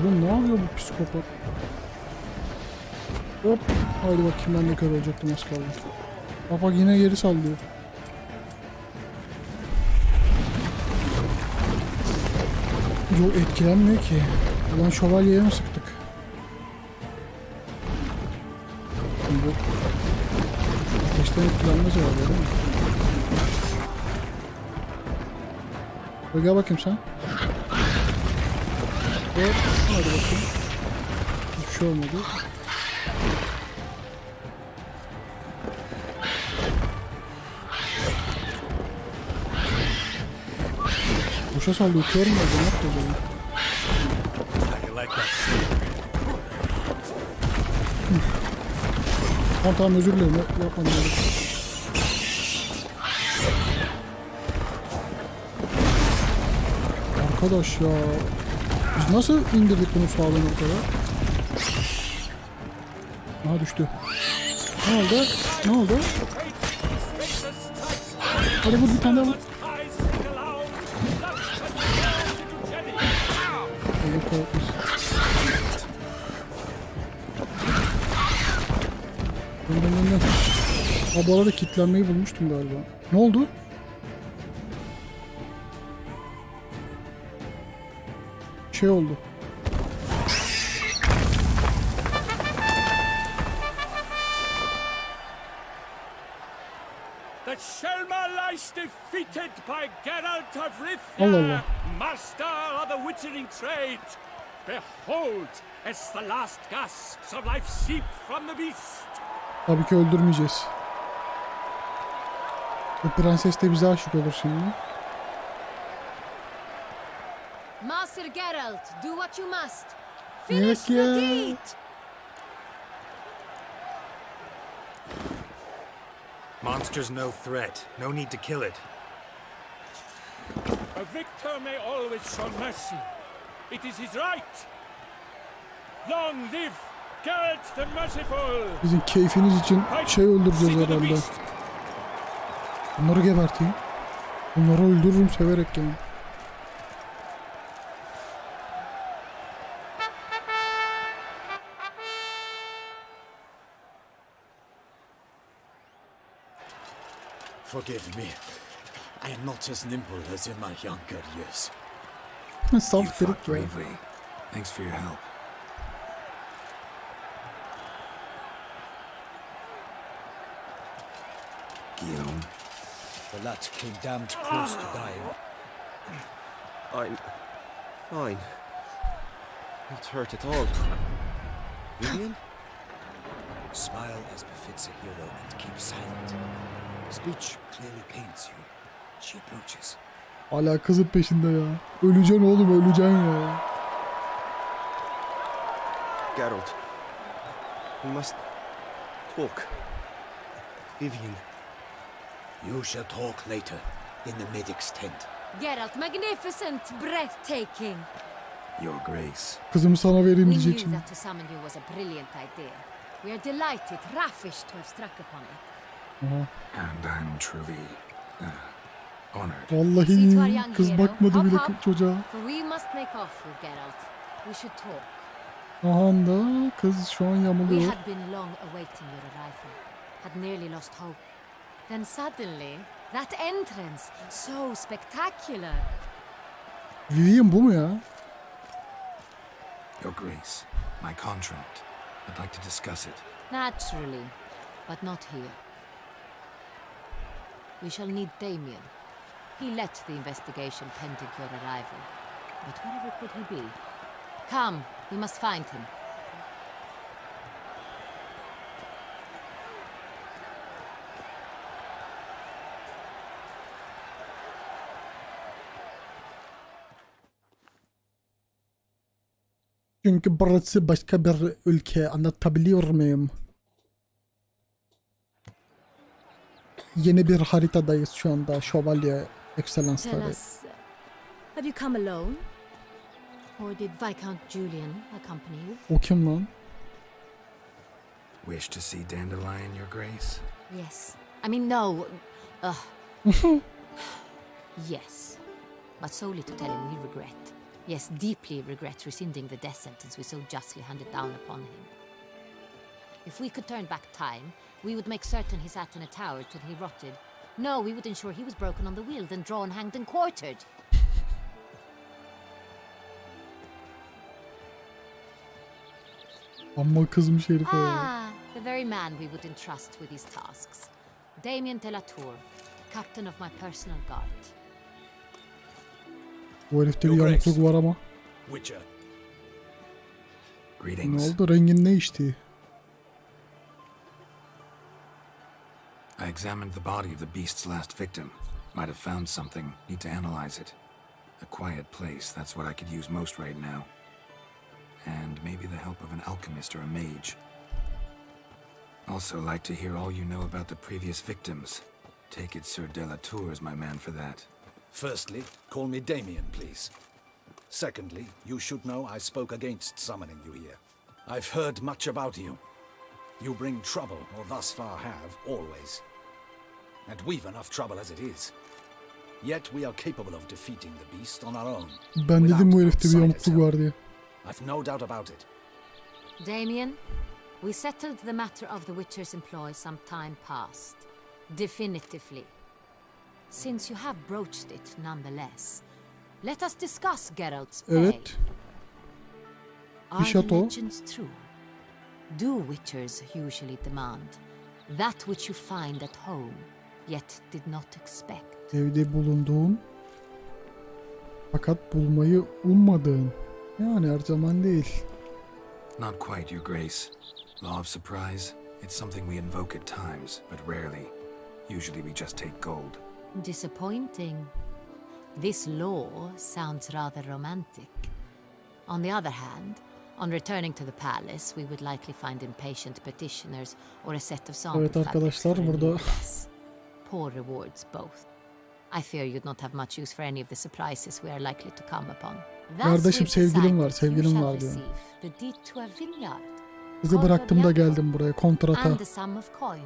Oğlum ne yapıyor bu psikopat? Hop, haydi bakayım, ben de kör olacaktım, az kaldı. Bak yine geri sallıyor. Yok, etkilenmiyor ki. Ulan şövalyeye mi sıktık? Bu ateşten etkilenmez herhalde, değil mi? Gel bakayım sen. Hop, hadi bakayım. Hiçbir şey olmadı. Boşa sallıyor, kör mü oldu? Ne yaptı acaba? Tamam özür dilerim, yapmadım öyle. Arkadaş ya, biz nasıl indirdik bunu sağlam ortada? Aha düştü. Ne oldu? Ne oldu? Hadi vur bir tane daha vur. Allah kahretmesin. Bu arada kilitlenmeyi bulmuştum galiba. Ne oldu? şey oldu. The Selma lies defeated by Geralt of Allah Rivia, Allah. master of the witchering trade. Behold, as the last gasps of life seep from the beast. Tabii ki öldürmeyeceğiz. Bu prenses de bize aşık olur şimdi. Master Geralt, do what you must. Evet Finish the ya. deed. Monster's no threat. No need to kill it. A victor may always show mercy. It is his right. Long live Geralt the Merciful. Sizin keyfiniz için şey öldüreceğiz herhalde. Bunları geberteyim. Bunları öldürürüm severek yani. Forgive me. I am not as nimble as in my younger years. You Saf fought kırık ya. bravely. Thanks for your help. Guillaume. The lad came damned close to dying. I'm fine. Not hurt at all. Vivian? Smile as befits a hero and keep silent. Speech clearly pains you. She approaches. Hala kızın peşinde ya. Öleceksin oğlum, öleceksin ya. Geralt. We must talk. Vivian. You shall talk later in the medic's tent. Geralt, magnificent, breathtaking. Your Grace. Kızımı sana vereyim We diyecek knew şimdi. that to summon you was a brilliant idea. We are delighted, ravished to have struck upon it. And I'm truly honored. Vallahi See to our young kız hero. bakmadı Hop, bile hop. çocuğa. For we must make off with Geralt. We should talk. Aha da kız şu an We yamuluyor. had been long awaiting your arrival. Had nearly lost hope. Then suddenly, that entrance, so spectacular. Vivian bu mu ya? Your Grace, my contract. I'd like to discuss it. Naturally, but not here. We shall need Damien. He led the investigation pending your arrival. But wherever could he be? Come, we must find him. Çünkü burası başka bir ülke, anlatabiliyor muyum? Yeni bir haritadayız şu anda, şövalye Tell ekselansları. us, have you come alone? Or did Viscount Julian accompany you? O kim lan? Wish to see Dandelion, Your Grace? Yes. I mean, no. Yes. But solely to tell him we regret. Yes, deeply regret rescinding the death sentence we so justly handed down upon him. If we could turn back time, we would make certain he sat in a tower till he rotted. No, we would ensure he was broken on the wheel, then drawn, hanged, and quartered. Amma kızmış herife ya. Ah, the very man we would entrust with these tasks. Damien de la Tour, captain of my personal guard. Bu herifte bir Your Grace. yamukluk var ama. Witcher. Ne Greetings. oldu? Rengin değişti. I examined the body of the beast's last victim. Might have found something. Need to analyze it. A quiet place, that's what I could use most right now. And maybe the help of an alchemist or a mage. Also like to hear all you know about the previous victims. Take it Sir de la Tour is my man for that. Firstly, call me Damien, please. Secondly, you should know I spoke against summoning you here. I've heard much about you. You bring trouble, or thus far have, always. And we've enough trouble as it is. Yet we are capable of defeating the beast on our own. Ben dedim bu without herifte bir outsiders' yamukluk help. var diye. I've no doubt about it. Damien, we settled the matter of the Witcher's employ some time past. Definitively. Since you have broached it nonetheless, let us discuss Geralt's pay. Evet. bir şato. legends true? Do witchers usually demand that which you find at home, yet did not expect? Evde bulunduğun fakat bulmayı ummadığın. Yani her zaman değil. Not quite, Your Grace. Law of surprise, it's something we invoke at times, but rarely. Usually we just take gold. Disappointing. This law sounds rather romantic. On the other hand, on returning to the palace, we would likely find impatient petitioners or a set of sample Evet arkadaşlar, fabrics for a burada- new dress. Poor rewards both. I fear you'd not have much use for any of the surprises we are likely to come upon. Thus Kardeşim, we've sevgilim var, decided you sevgilim shall var diyor. receive the deed to a vineyard, Kızı bıraktım da geldim buraya kontrata. and the sum of coin.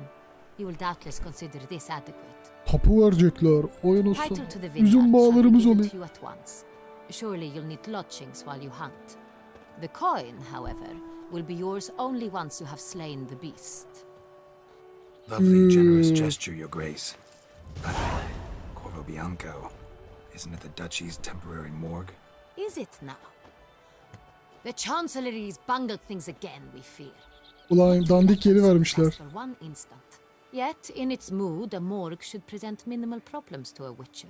You will doubtless consider this adequate. Tapu verecekler. Oyun olsun. Title to the Üzüm vineyard shall be bağlarımız given oluyor. to you at once. Surely you'll need lodgings while you hunt. The coin, however, will be yours only once you have slain the beast. Lovely, generous gesture, Your Grace. But Corvo Bianco, isn't it the Duchy's temporary morgue? Is it now? The Chancellery's bungled things again, we fear. Ulan dandik yeri vermişler. Just for one instant. Yet, in its mood, a morgue should present minimal problems to a witcher.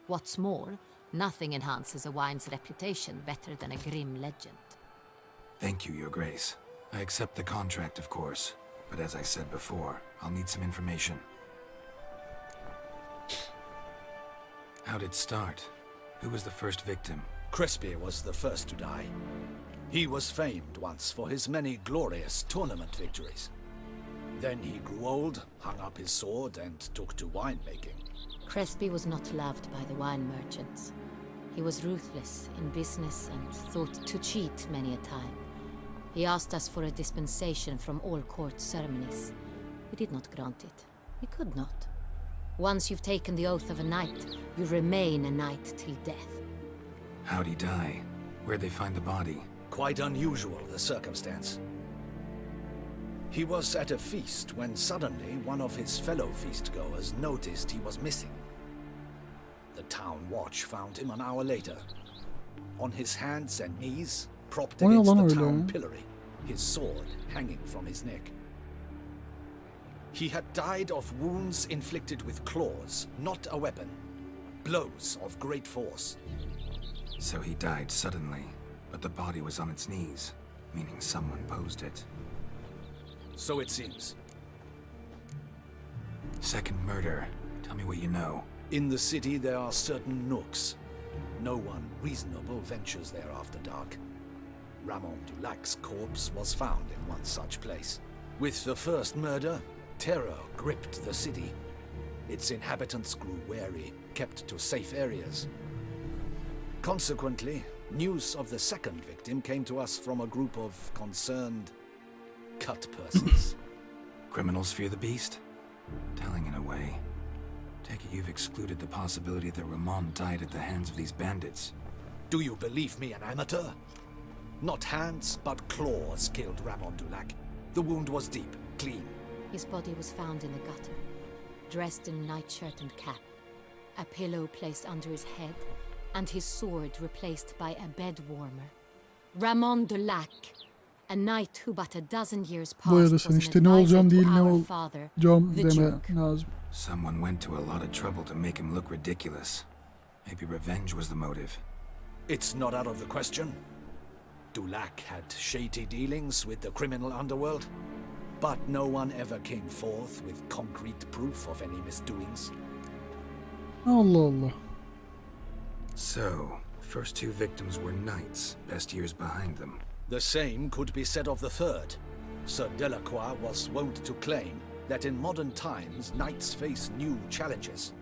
What's more, nothing enhances a wine's reputation better than a grim legend. Thank you, Your Grace. I accept the contract, of course. But as I said before, I'll need some information. How'd it start? Who was the first victim? Crespi was the first to die. He was famed once for his many glorious tournament victories. Then he grew old, hung up his sword, and took to winemaking. Crespi was not loved by the wine merchants. He was ruthless in business and thought to cheat many a time. He asked us for a dispensation from all court ceremonies. We did not grant it. We could not. Once you've taken the oath of a knight, you remain a knight till death. How'd he die? Where'd they find the body? Quite unusual, the circumstance. He was at a feast when suddenly one of his fellow feastgoers noticed he was missing. The town watch found him an hour later, on his hands and knees, propped O ne against lan the öyle town ya? pillory, his sword hanging from his neck. He had died of wounds inflicted with claws, not a weapon. Blows of great force. So he died suddenly, but the body was on its knees, meaning someone posed it. So it seems. Second murder. Tell me what you know. In the city there are certain nooks. No one reasonable ventures there after dark. Ramon Dulac's corpse was found in one such place. With the first murder, terror gripped the city. Its inhabitants grew wary, kept to safe areas. Consequently, news of the second victim came to us from a group of concerned cut persons. Criminals fear the beast? Telling in a way. Take it you've excluded the possibility that Ramon died at the hands of these bandits. Do you believe me an amateur? Not hands, but claws killed Ramon Dulac. The wound was deep, clean. His body was found in the gutter, dressed in nightshirt and cap, a pillow placed under his head, and his sword replaced by a bed warmer. Ramon Dulac, a knight who but a dozen years past was Boyadasın an işte, ne olacağım advisor değil to ne our father, olacağım the deme Duke. lazım. Someone went to a lot of trouble to make him look ridiculous. Maybe revenge was the motive. It's not out of the question. Dulac had shady dealings with the criminal underworld, but no one ever came forth with concrete proof of any misdoings. Allah Allah. So, first two victims were knights, best years behind them. The same could be said of the third. Sir Delacroix was wont to claim that in modern times knights face new challenges,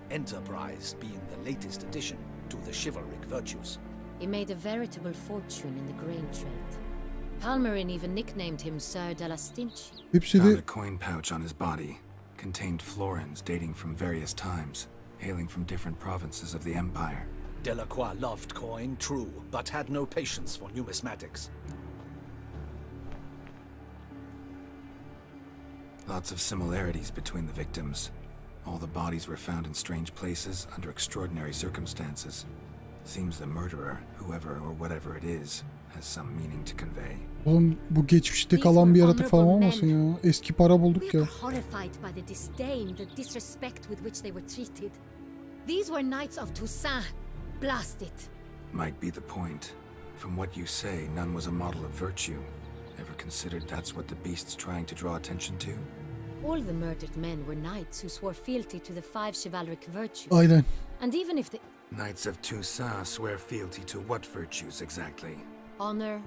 enterprise being the latest addition to the chivalric virtues. He made a veritable fortune in the grain trade. Palmerin even nicknamed him Sir de la Stinchi. Hepsi Found de a coin pouch on his body. Contained florins dating from various times, hailing from different provinces of the Empire. Delacroix loved coin, true, but had no patience for numismatics. Lots of similarities between the victims. All the bodies were found in strange places under extraordinary circumstances. Seems the murderer, whoever or whatever it is, has some meaning to convey. Oğlum bu geçmişte kalan bir yaratık falan olmasın ya. Eski para bulduk We ya. were horrified by the disdain, the disrespect with which they were treated. These were knights of Toussaint. Blast it. Might be the point. From what you say, none was a model of virtue. Ever considered that's what the beast's trying to draw attention to? All the murdered men were knights who swore fealty to the 5 chivalric virtues. Aynen. And even if the Knights of Toussaint swear fealty to what virtues exactly? honor,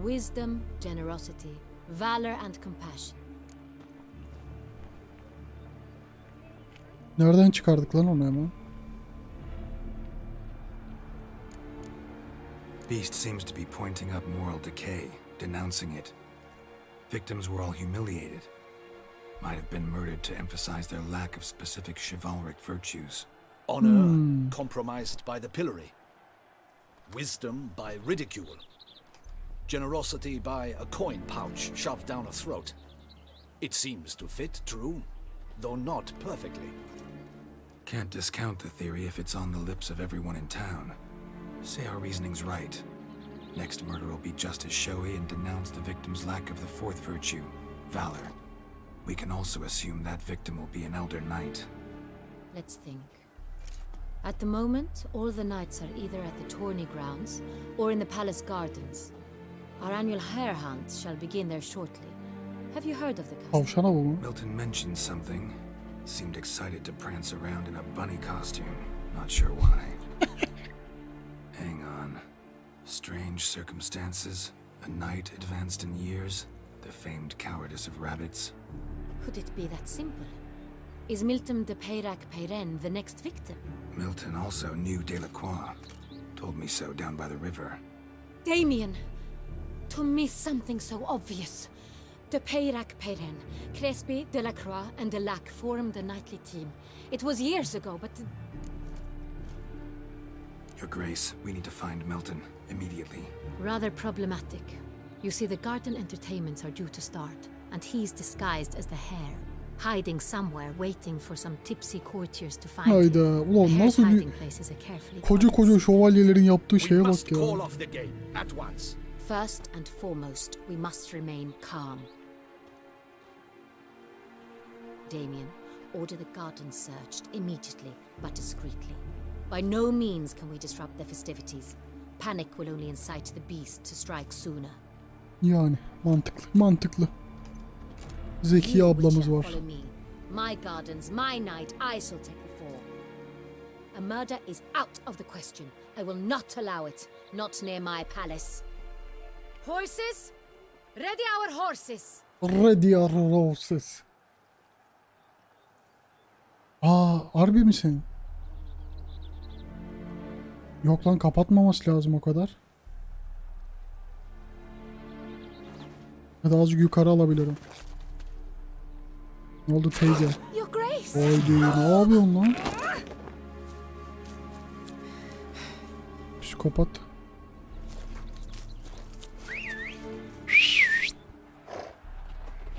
wisdom, generosity, valor and compassion. Nereden çıkardık lan onu hemen? Beast seems to be pointing up moral decay, denouncing it. Victims were all humiliated. Might have been murdered to emphasize their lack of specific chivalric virtues. Honor compromised by the pillory. Wisdom by ridicule. Generosity by a coin pouch shoved down a throat. It seems to fit, true, though not perfectly. Can't discount the theory if it's on the lips of everyone in town. Say our reasoning's right. Next murder will be just as showy and denounce the victim's lack of the 4th virtue, valor. We can also assume that victim will be an elder knight. Let's think. At the moment, all the knights are either at the tourney grounds or in the palace gardens. Our annual hare hunt shall begin there shortly. Have you heard of the custom? Tavşana bu mu? Milton mentioned something. Seemed excited to prance around in a bunny costume. Not sure why. Hang on. Strange circumstances. A knight advanced in years. The famed cowardice of rabbits. Could it be that simple? Is Milton de Peyrac-Peyren the next victim? Milton also knew Delacroix. Told me so down by the river. Damien! To miss something so obvious. De Peyrac-Peyren, Crespi, Delacroix, and Delac formed a knightly team. It was years ago, but... Your Grace, we need to find Milton immediately. rather problematic. You see, the garden entertainments are due to start, and he's disguised as the hare, hiding somewhere, waiting for some tipsy courtiers to find Hayda, him. ulan The hare's nasıl bir hiding place is a carefully koca guarded şövalyelerin yaptığı We şeye must bak ya. call off the game at once. First and foremost, we must remain calm. Damien, order the garden searched immediately, but discreetly. By no means can we disrupt the festivities. Panic will only incite the beast to strike sooner. Yani mantıklı. Zeki You, ablamız Witcher, var. follow me. My gardens, my night, I shall take the fall. A murder is out of the question. I will not allow it. Not near my palace. Horses? Ready our horses. Ready our horses. Harbi misin? Yok lan, kapatmaması lazım o kadar. Ya da azıcık yukarı alabilirim. Ne oldu teyze? Your Grace. Haydi, ne yapıyorsun lan? Psikopat.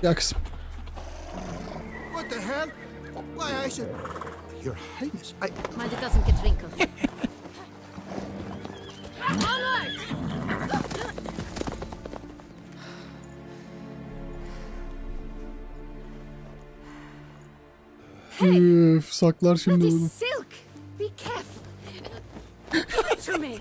Ya kızım. What the hell? Why, I said... Your Highness, I... Mind it doesn't get wrinkled. Onward! Üf, saklar That şimdi bunu. is silk. Be careful. Give it to me.